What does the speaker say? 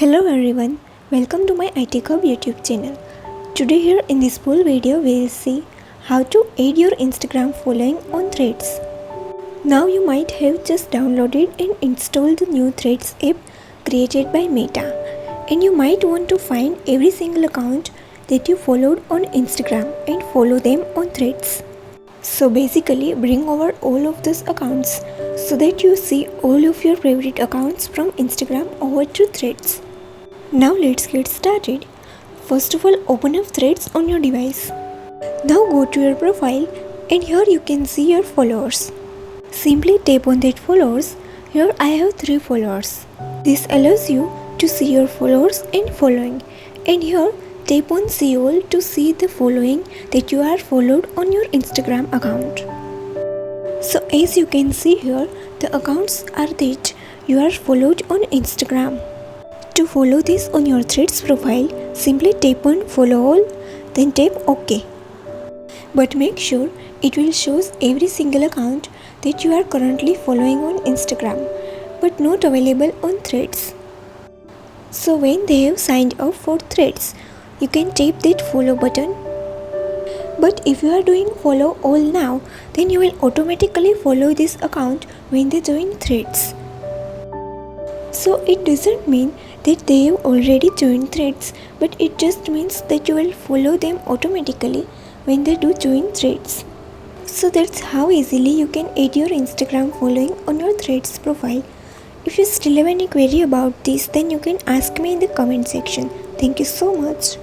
Hello everyone, welcome to my iTechHub YouTube channel. Today here in this full video we will see how to add your Instagram following on Threads. Now you might have just downloaded and installed the new Threads app created by Meta, and you might want to find every single account that you followed on Instagram and follow them on Threads. So basically bring over all of those accounts so that you see all of your favorite accounts from Instagram over to Threads. Now let's get started. First of all, open up Threads on your device. Now go to your profile and here you can see your followers. Simply tap on that followers. Here I have 3 followers. This allows you to see your followers and following, and here tap on see all to see the following that you are followed on your Instagram account. So as you can see here, the accounts are that you are followed on Instagram. To follow this on your Threads profile, simply tap on follow all, then tap OK. But make sure it will show every single account that you are currently following on Instagram, but not available on Threads. So when they have signed up for Threads, you can tap that follow button. But if you are doing follow all now, then you will automatically follow this account when they join Threads. So it doesn't mean that they have already joined Threads, but it just means that you will follow them automatically when they do join Threads. So that's how easily you can add your Instagram following on your Threads profile. If you still have any query about this, then you can ask me in the comment section. Thank you so much.